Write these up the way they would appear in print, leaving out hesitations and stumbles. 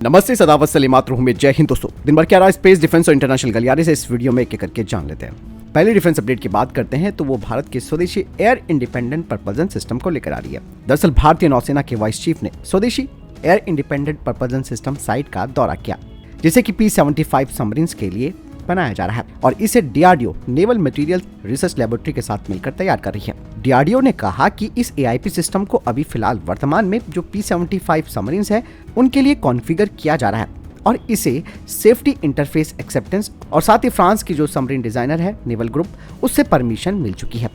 नमस्ते, सदावत सलीमात रूह में जय हिंद। दोस्तों, दिन भर क्या रहा स्पेस, डिफेंस और इंटरनेशनल गलियारे से इस वीडियो में एक एक करके जान लेते हैं। पहले डिफेंस अपडेट की बात करते हैं तो वो भारत के स्वदेशी एयर इंडिपेंडेंट प्रपोजन सिस्टम को लेकर आ रही है। दरअसल भारतीय नौसेना के वाइस चीफ ने स्वदेशी एयर इंडिपेंडेंट प्रपोजन सिस्टम साइट का दौरा किया, जिसे कि P-75 सबमरीन्स के लिए बनाया जा रहा है और इसे DRDO naval material research laboratory के साथ मिलकर तैयार कर रही है। डीआरडीओ ने कहा कि इस एआईपी सिस्टम को अभी फिलहाल वर्तमान में जो P-75 सबमरीन्स है उनके लिए कॉन्फ़िगर किया जा रहा है और इसे सेफ्टी इंटरफेस एक्सेप्टेंस और साथ ही फ्रांस की जो सबमरीन डिजाइनर है नेवल ग्रुप, उससे परमिशन मिल चुकी है।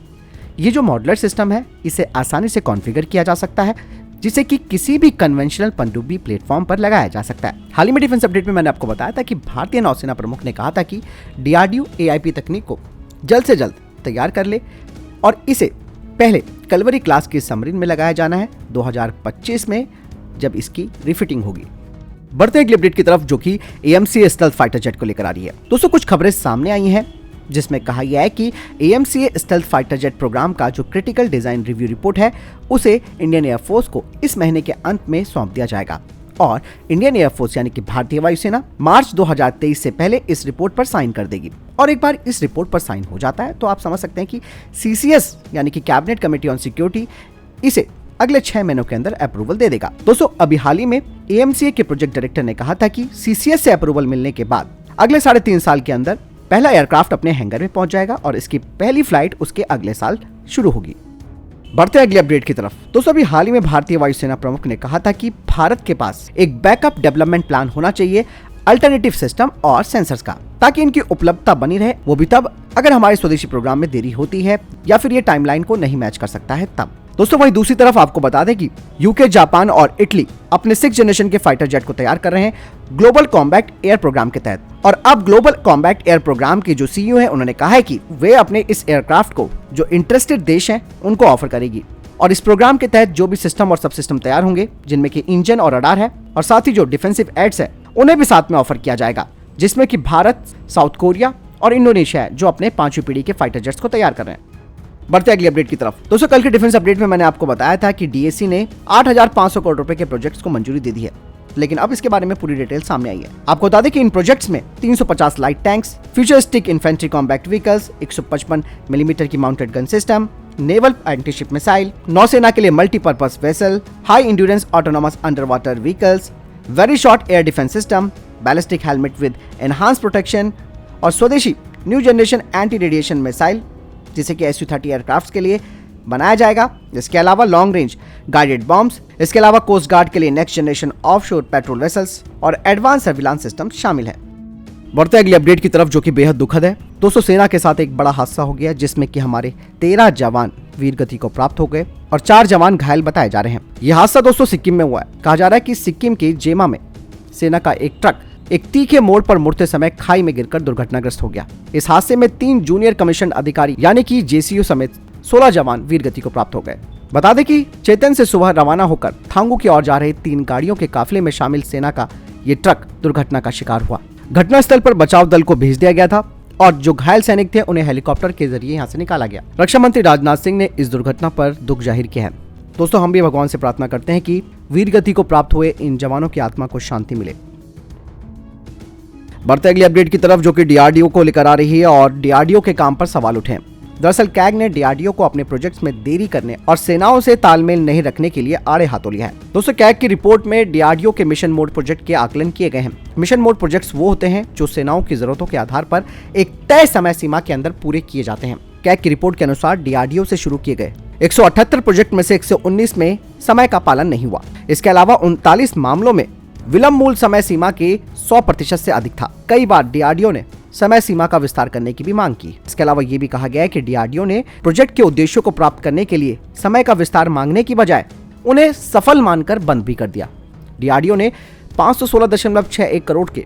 ये जो मॉड्यूलर सिस्टम है इसे आसानी से कॉन्फ़िगर किया जा सकता है, जिसे कि किसी भी कन्वेंशनल पनडुब्बी प्लेटफॉर्म पर लगाया जा सकता है। हाल ही में डिफेंस अपडेट में मैंने आपको बताया था कि भारतीय नौसेना प्रमुख ने कहा था कि डीआरडीओ एआईपी तकनीक को जल्द से जल्द तैयार कर ले और इसे पहले कलवरी क्लास की सबमरीन में लगाया जाना है 2025 में, जब इसकी रिफिटिंग होगी। बढ़ते अगले अपडेट की तरफ, जो कि AMCA स्टेल्थ फाइटर जेट को लेकर आ रही है। दोस्तों, कुछ खबरें सामने आई हैं जिसमें कहा गया है कि AMCA stealth fighter jet programme का जो क्रिटिकल डिजाइन रिव्यू रिपोर्ट है उसे इंडियन एयरफोर्स को इस महीने के अंत में सौंप दिया जाएगा और इंडियन एयरफोर्स यानी कि भारतीय वायुसेना मार्च 2023 से पहले इस रिपोर्ट पर साइन कर देगी। और एक बार इस रिपोर्ट पर साइन हो जाता है तो आप समझ सकते हैं कि CCS यानी कि कैबिनेट कमेटी ऑन सिक्योरिटी इसे अगले 6 महीनों के अंदर अप्रूवल दे देगा। दोस्तों, अभी हाल ही में AMCA के प्रोजेक्ट डायरेक्टर ने कहा था कि CCS से अप्रूवल मिलने के बाद अगले 3.5 साल के अंदर पहला एयरक्राफ्ट अपने हैंगर में पहुंच जाएगा और इसकी पहली फ्लाइट उसके अगले साल शुरू होगी। बढ़ते अगले अपडेट की तरफ। दोस्तों, अभी हाल ही में भारतीय वायुसेना प्रमुख ने कहा था कि भारत के पास एक बैकअप डेवलपमेंट प्लान होना चाहिए अल्टरनेटिव सिस्टम और सेंसर्स का, ताकि इनकी उपलब्धता बनी रहे, वो भी तब अगर हमारे स्वदेशी प्रोग्राम में देरी होती है या फिर ये टाइमलाइन को नहीं मैच कर सकता है तब। दोस्तों, वहीं दूसरी तरफ आपको बता दें कि यूके, जापान और इटली अपने 6th जनरेशन के फाइटर जेट को तैयार कर रहे हैं ग्लोबल कॉम्बैट एयर प्रोग्राम के तहत। और अब ग्लोबल कॉम्बैट एयर प्रोग्राम की जो CEO है उन्होंने कहा है कि वे अपने इस एयरक्राफ्ट को जो इंटरेस्टेड देश हैं उनको ऑफर करेगी और इस प्रोग्राम के तहत जो भी सिस्टम और सब सिस्टम तैयार होंगे, जिनमें कि इंजन और रडार है और साथ ही जो डिफेंसिव एड्स है उन्हें भी साथ में ऑफर किया जाएगा, जिसमें कि भारत, साउथ कोरिया और इंडोनेशिया है जो अपने 5वीं पीढ़ी के फाइटर जेट्स को तैयार कर रहे हैं। बढ़ते अगली अपडेट की तरफ। दोस्तों, कल के डिफेंस अपडेट में मैंने आपको बताया था कि DAC ने 8,500 करोड़ रुपए के प्रोजेक्ट्स को मंजूरी दे दी है, लेकिन अब इसके बारे में पूरी डिटेल सामने आई है। आपको बता दें कि इन प्रोजेक्ट्स में 350 light tanks, futuristic infantry combat vehicles, 155 millimetre की mounted gun system, naval antiship missile, नौसेना के लिए multipurpose vessel, high endurance autonomous underwater vehicles, very short air defence system, ballistic helmet with enhance protection और स्वदेशी new generation anti radiation missile, जिसे कि Su-30 aircraft के लिए बनाया जाएगा। इसके अलावा लॉन्ग रेंज गाइडेड बॉम्ब्स, इसके अलावा कोस्ट गार्ड के लिए next generation offshore patrol vessels और एडवांस सर्विलांस सिस्टम शामिल है। बढ़ते अगली अपडेट की तरफ, जो कि बेहद दुखद है। दोस्तों, सेना के साथ एक बड़ा हादसा हो गया जिसमें कि हमारे 13 जवान वीर गति को प्राप्त हो गए और 4 जवान घायल बताए जा रहे हैं। यह हादसा दोस्तों सिक्किम में हुआ है। कहा जा रहा है कि सिक्किम के जेमा में सेना का एक ट्रक एक तीखे मोड़ पर मुड़ते समय खाई में गिरकर दुर्घटनाग्रस्त हो गया। इस हादसे में 3 जूनियर कमीशन अधिकारी यानी कि JCO समेत 16 जवान वीर गति को प्राप्त हो गए। बता दें कि चेतन से सुबह रवाना होकर थांगू की ओर जा रहे 3 गाड़ियों के काफिले में शामिल सेना का ये ट्रक दुर्घटना का शिकार हुआ। घटनास्थल पर बचाव दल को भेज दिया गया था और जो घायल सैनिक थे उन्हें हेलीकॉप्टर के जरिए यहाँ से निकाला गया। रक्षा मंत्री राजनाथ सिंह ने इस दुर्घटना पर दुख जाहिर किया है। दोस्तों, हम भी भगवान से प्रार्थना करते हैं कि वीर गति को प्राप्त हुए इन जवानों की आत्मा को शांति मिले। बढ़ते अगली अपडेट की तरफ, जो कि DRDO को लेकर आ रही है और DRDO के काम पर सवाल उठे हैं। दरअसल कैग ने DRDO को अपने प्रोजेक्ट्स में देरी करने और सेनाओं से तालमेल नहीं रखने के लिए आड़े हाथों लिया है। दोस्तों, कैग की रिपोर्ट में DRDO के मिशन मोड प्रोजेक्ट के आकलन किए गए हैं। मिशन मोड प्रोजेक्ट्स वो होते हैं जो सेनाओं की जरूरतों के आधार पर एक तय समय सीमा के अंदर पूरे किए जाते हैं। कैग की रिपोर्ट के अनुसार DRDO से शुरू किए गए 178 प्रोजेक्ट में से 119 में समय का पालन नहीं हुआ। इसके अलावा 39 मामलों में विलंब मूल समय सीमा के 100% से अधिक था। कई बार DRDO ने समय सीमा का विस्तार करने की भी मांग की। इसके अलावा ये भी कहा गया है कि DRDO ने प्रोजेक्ट के उद्देश्यों को प्राप्त करने के लिए समय का विस्तार मांगने की बजाय उन्हें सफल मानकर बंद भी कर दिया। DRDO ने 516.61 करोड़ के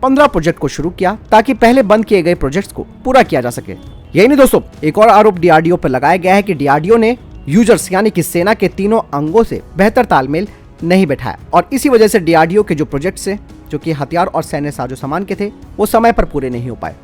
15 प्रोजेक्ट को शुरू किया ताकि पहले बंद किए गए प्रोजेक्ट्स को पूरा किया जा सके। यही नहीं दोस्तों, एक और आरोप DRDO पर लगाया गया है कि DRDO ने यूजर्स यानी कि सेना के तीनों अंगों से बेहतर तालमेल नहीं बैठाया और इसी वजह से DRDO के जो प्रोजेक्ट्स है, जो कि हथियार और सैन्य साजो सामान के थे, वो समय पर पूरे नहीं हो पाए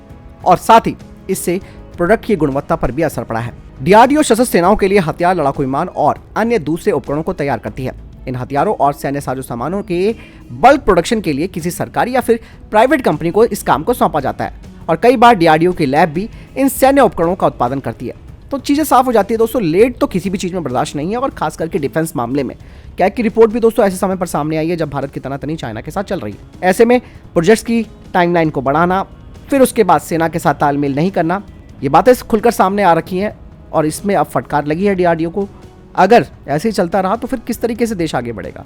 और साथ ही इससे प्रोडक्ट की गुणवत्ता पर भी असर पड़ा है। DRDO सशस्त्र सेनाओं के लिए हथियार, लड़ाकू विमान और अन्य दूसरे उपकरणों को तैयार करती है। इन हथियारों और सैन्य साजो सामानों के बल्क प्रोडक्शन के लिए किसी सरकारी या फिर प्राइवेट कंपनी को इस काम को सौंपा जाता है और कई बार डीआरडीओ की लैब भी इन सैन्य उपकरणों का उत्पादन करती है। तो चीजें साफ हो जाती है दोस्तों, लेट तो किसी भी चीज में बर्दाश्त नहीं है और खास करके डिफेंस मामले में। कैग की रिपोर्ट भी दोस्तों ऐसे समय पर सामने आई है जब भारत की तनातनी चाइना के साथ चल रही है। ऐसे में प्रोजेक्ट्स की टाइमलाइन को बढ़ाना, फिर उसके बाद सेना के साथ तालमेल नहीं करना, ये बातें खुलकर सामने आ रखी हैं और इसमें अब फटकार लगी है डीआरडीओ को। अगर ऐसे ही चलता रहा तो फिर किस तरीके से देश आगे बढ़ेगा।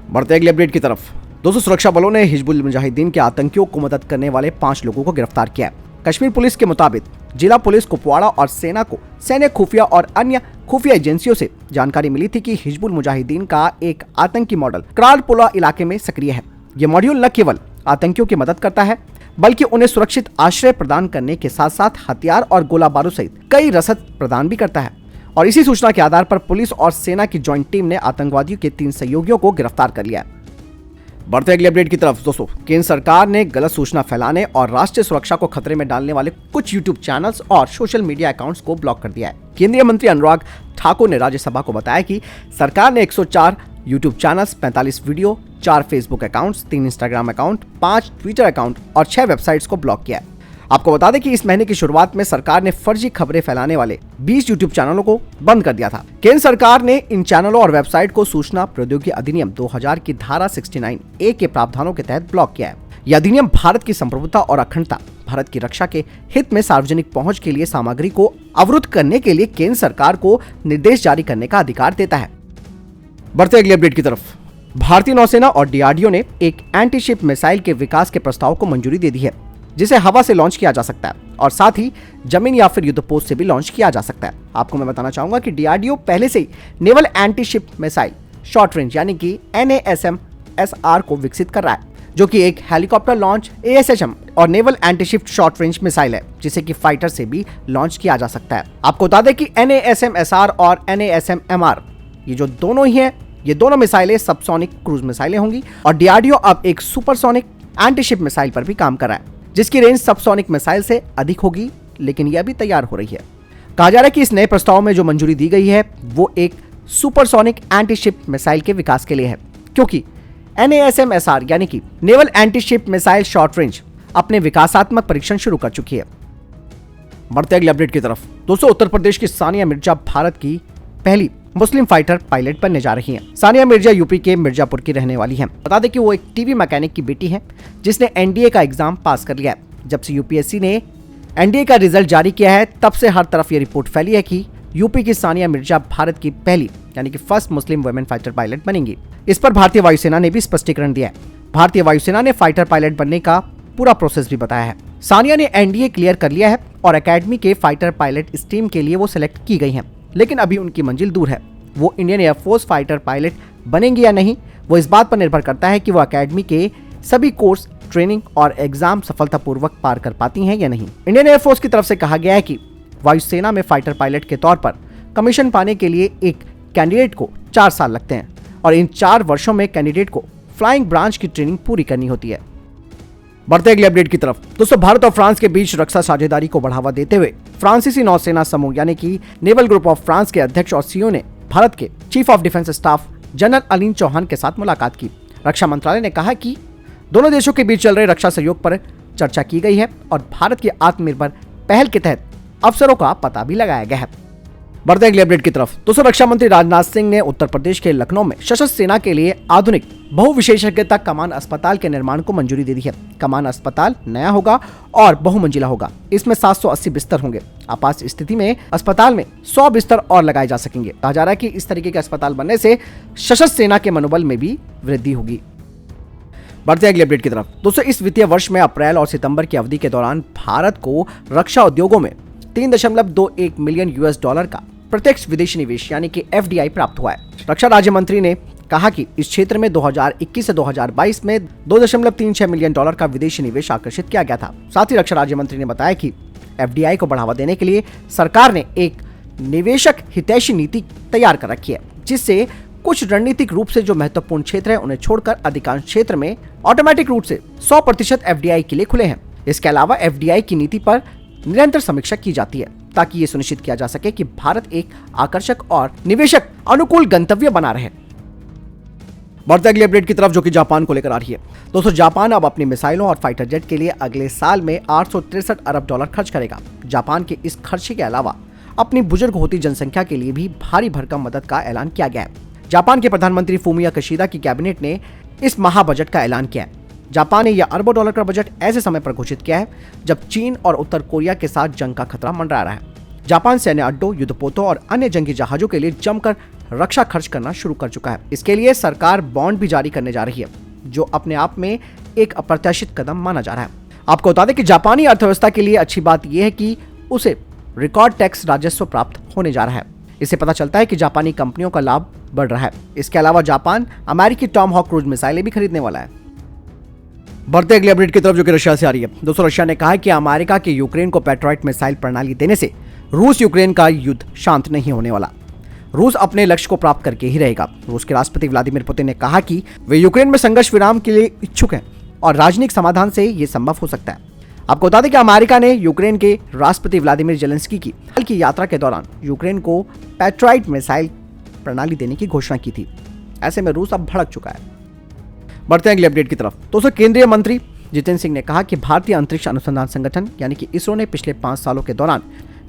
बढ़ते अगले अपडेट की तरफ। दोस्तों सुरक्षा बलों ने हिजबुल मुजाहिदीन के आतंकियों को मदद करने वाले 5 लोगों को गिरफ्तार किया है। कश्मीर पुलिस के मुताबिक जिला पुलिस कुपवाड़ा और सेना को सैन्य खुफिया और अन्य खुफिया एजेंसियों से जानकारी मिली थी कि हिजबुल मुजाहिदीन का एक आतंकी मॉडल करालपोला इलाके में सक्रिय है। ये मॉड्यूल न केवल आतंकियों की मदद करता है बल्कि उन्हें सुरक्षित आश्रय प्रदान करने के साथ साथ हथियार और गोला बारूद सहित कई रसद प्रदान भी करता है। और इसी सूचना के आधार पर पुलिस और सेना की ज्वाइंट टीम ने आतंकवादियों के 3 सहयोगियों को गिरफ्तार कर लिया है। बढ़ते अगले अपडेट की तरफ। दोस्तों केंद्र सरकार ने गलत सूचना फैलाने और राष्ट्रीय सुरक्षा को खतरे में डालने वाले कुछ यूट्यूब चैनल्स और सोशल मीडिया अकाउंट्स को ब्लॉक कर दिया है। केंद्रीय मंत्री अनुराग ठाकुर ने राज्यसभा को बताया कि सरकार ने 104 YouTube channels, 45 video, 4 Facebook accounts, 3 Instagram account, 5 Twitter account और 6 वेबसाइट्स को ब्लॉक किया है। आपको बता दें कि इस महीने की शुरुआत में सरकार ने फर्जी खबरें फैलाने वाले 20 यूट्यूब चैनलों को बंद कर दिया था। केंद्र सरकार ने इन चैनलों और वेबसाइट को सूचना प्रौद्योगिकी अधिनियम 2000 की धारा 69A के प्रावधानों के तहत ब्लॉक किया है। यह अधिनियम भारत की संप्रभुता और अखंडता, भारत की रक्षा के हित में सार्वजनिक पहुंच के लिए सामग्री को अवरुद्ध करने के लिए केंद्र सरकार को निर्देश जारी करने का अधिकार देता है। बढ़ते अगले अपडेट की तरफ। भारतीय नौसेना और डीआरडीओ ने एक एंटी शिप मिसाइल के विकास के प्रस्ताव को मंजूरी दे दी है, जिसे हवा से लॉन्च किया जा सकता है और साथ ही जमीन या फिर युद्धपोत से भी लॉन्च किया जा सकता है। आपको मैं बताना चाहूंगा कि डीआरडीओ पहले से ही naval anti ship missile short range यानी कि NASM-SR को विकसित कर रहा है, जो कि एक हेलीकॉप्टर लॉन्च ASHM और naval anti ship short range missile है, जिसे कि फाइटर से भी लॉन्च किया जा सकता है। आपको बता दें कि NASM-SR और NASM-MR ये जो दोनों ही हैं, ये दोनों मिसाइलें सबसोनिक क्रूज मिसाइलें होंगी और डीआरडीओ अब एक सुपरसोनिक एंटी शिप मिसाइल पर भी काम कर रहा है, जिसकी रेंज सबसोनिक मिसाइल से अधिक होगी, लेकिन यह भी तैयार हो रही है। कहा जा रहा है कि इस नए प्रस्ताव में जो मंजूरी दी गई है वो एक सुपरसोनिक एंटी शिप मिसाइल के विकास के लिए है, क्योंकि NASM-SR यानी कि naval anti ship missile short range अपने विकासात्मक परीक्षण शुरू कर चुकी है। बढ़ते अगले अपडेट की तरफ। दोस्तों उत्तर प्रदेश की सानिया मिर्जा भारत की पहली मुस्लिम फाइटर पायलट बनने जा रही हैं। सानिया मिर्जा यूपी के मिर्जापुर की रहने वाली हैं। बता दें कि वो एक टीवी मैकेनिक की बेटी है जिसने एनडीए का एग्जाम पास कर लिया है। जब से यूपीएससी ने एनडीए का रिजल्ट जारी किया है तब से हर तरफ ये रिपोर्ट फैली है कि यूपी की सानिया मिर्जा भारत की पहली यानी कि first Muslim women fighter pilot बनेंगी। इस पर भारतीय वायुसेना ने भी स्पष्टीकरण दिया है। भारतीय वायुसेना ने फाइटर पायलट बनने का पूरा प्रोसेस भी बताया है। सानिया ने एनडीए क्लियर कर लिया है और एकेडमी के फाइटर पायलट स्ट्रीम के लिए वो सिलेक्ट की गई हैं, लेकिन अभी उनकी मंजिल दूर है। वो इंडियन एयरफोर्स फाइटर पायलट बनेंगी या नहीं, वो इस बात पर निर्भर करता है कि वो एकेडमी के सभी कोर्स, ट्रेनिंग और एग्जाम सफलतापूर्वक पार कर पाती हैं या नहीं। इंडियन एयरफोर्स की तरफ से कहा गया है कि वायुसेना में फाइटर पायलट के तौर पर कमीशन पाने के लिए एक कैंडिडेट को 4 साल लगते हैं और इन 4 वर्षों में कैंडिडेट को फ्लाइंग ब्रांच की ट्रेनिंग पूरी करनी होती है। बढ़ते अगले अपडेट की तरफ। दोस्तों भारत और फ्रांस के बीच रक्षा साझेदारी को बढ़ावा देते हुए फ्रांसीसी नौसेना समूह यानी कि नेवल ग्रुप ऑफ फ्रांस के अध्यक्ष और सीईओ ने भारत के chief of defence staff general अलीन चौहान के साथ मुलाकात की। रक्षा मंत्रालय ने कहा कि दोनों देशों के बीच चल रहे रक्षा सहयोग पर चर्चा की गई है और भारत की आत्मनिर्भर पहल के तहत अवसरों का पता भी लगाया गया है। बढ़ते अगले अपडेट की तरफ। दोस्तों रक्षा मंत्री राजनाथ सिंह ने उत्तर प्रदेश के लखनऊ में सशस्त्र सेना के लिए आधुनिक बहुविशेषज्ञता कमान अस्पताल के निर्माण को मंजूरी दे दी है। कमान अस्पताल नया होगा और बहुमंजिला होगा। इसमें 780 बिस्तर होंगे। आपात स्थिति में अस्पताल में 100 बिस्तर और लगाए जा सकेंगे। कहा जा रहा है कि इस तरीके के अस्पताल बनने से सशस्त्र सेना के मनोबल में भी वृद्धि होगी। बढ़ते अगले अपडेट की तरफ। दोस्तों इस वित्तीय वर्ष में अप्रैल और सितंबर की अवधि के दौरान भारत को रक्षा उद्योगों में 3.21 मिलियन $US का प्रत्यक्ष विदेशी निवेश यानी कि FDI प्राप्त हुआ है। रक्षा राज्य मंत्री ने कहा कि इस क्षेत्र में 2021 से 2022 में $2.36 मिलियन का विदेशी निवेश आकर्षित किया गया था। साथ ही रक्षा राज्य मंत्री ने बताया कि FDI को बढ़ावा देने के लिए सरकार ने एक निवेशक हितैषी नीति तैयार कर रखी है, जिससे कुछ रणनीतिक रूप से जो महत्वपूर्ण क्षेत्र है उन्हें छोड़कर अधिकांश क्षेत्र में ऑटोमेटिक रूप से 100% FDI के लिए खुले हैं। इसके अलावा FDI की नीति पर निरंतर समीक्षा की जाती है ताकि ये सुनिश्चित किया जा सके कि भारत एक आकर्षक और निवेशक अनुकूल गंतव्य बना रहे। बढ़ते अगली अपडेट की तरफ, जो कि जापान को लेकर आ रही है। दोस्तों, जापान अब अपनी मिसाइलों और फाइटर जेट के लिए अगले साल में 863 अरब डॉलर खर्च करेगा। जापान के इस खर्चे के अलावा अपनी बुजुर्ग होती जनसंख्या के लिए भी भारी भरकम मदद का ऐलान किया गया है। जापान के प्रधानमंत्री फूमिया किशिदा की कैबिनेट ने इस महाबजट का ऐलान किया है। जापान ने यह अरबों डॉलर का बजट ऐसे समय पर घोषित किया है जब चीन और उत्तर कोरिया के साथ जंग का खतरा मंडरा रहा है। जापान सैन्य अड्डों, युद्धपोतों और अन्य जंगी जहाजों के लिए जमकर रक्षा खर्च करना शुरू कर चुका है। इसके लिए सरकार बॉन्ड भी जारी करने जा रही है, जो अपने आप में एक अप्रत्याशित कदम माना जा रहा है। आपको बता दें कि जापानी अर्थव्यवस्था के लिए अच्छी बात यह है कि उसे रिकॉर्ड टैक्स राजस्व प्राप्त होने जा रहा है। इससे पता चलता है कि जापानी कंपनियों का लाभ बढ़ रहा है। इसके अलावा जापान अमेरिकी टॉमहॉक क्रूज मिसाइलें भी खरीदने वाला है। बढ़ते अगली अपडेट की तरफ, जो कि रशिया से आ रही है। दोस्तों, रशिया ने कहा है कि अमेरिका के यूक्रेन को पैट्रियट मिसाइल प्रणाली देने से रूस यूक्रेन का युद्ध शांत नहीं होने वाला। रूस अपने लक्ष्य को प्राप्त करके ही रहेगा। रूस के राष्ट्रपति व्लादिमीर पुतिन ने कहा कि वे यूक्रेन में संघर्ष विराम के लिए इच्छुक हैं और राजनीतिक समाधान से ये संभव हो सकता है। आपको बता दें कि अमेरिका ने यूक्रेन के राष्ट्रपति व्लादिमीर जेलेंस्की की हाल की यात्रा के दौरान यूक्रेन को पैट्रियट मिसाइल प्रणाली देने की घोषणा की थी। ऐसे में रूस अब भड़क चुका है। बढ़ते हैं अगली अपडेट की तरफ। दोस्तों, केंद्रीय मंत्री जितेंद्र सिंह ने कहा कि भारतीय अंतरिक्ष अनुसंधान संगठन यानी कि इसरो ने पिछले 5 सालों के दौरान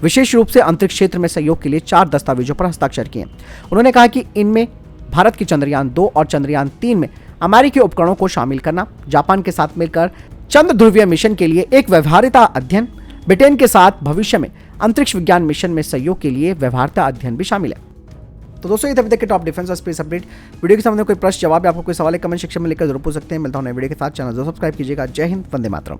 विशेष रूप से अंतरिक्ष क्षेत्र में सहयोग के लिए 4 दस्तावेजों पर हस्ताक्षर किए। उन्होंने कहा कि इनमें भारत की चंद्रयान 2 और चंद्रयान 3 में अमेरिकी उपकरणों को शामिल करना, जापान के साथ मिलकर चंद्र ध्रुवीय मिशन के लिए एक व्यवहार्यता अध्ययन, ब्रिटेन के साथ भविष्य में अंतरिक्ष विज्ञान मिशन में सहयोग के लिए व्यवहार्यता अध्ययन भी शामिल है। तो दोस्तों, ये तक के टॉप डिफेंस और स्पेस अपडेट। वीडियो के सामने कोई प्रश्न, जवाब या आपको कोई सवाल है कमेंट सेक्शन में लिखकर जरूर पूछ सकते हैं। मिलता हूं नए वीडियो के साथ। चैनल जरूर सब्सक्राइब कीजिएगा। जय हिंद, वंदे मातरम।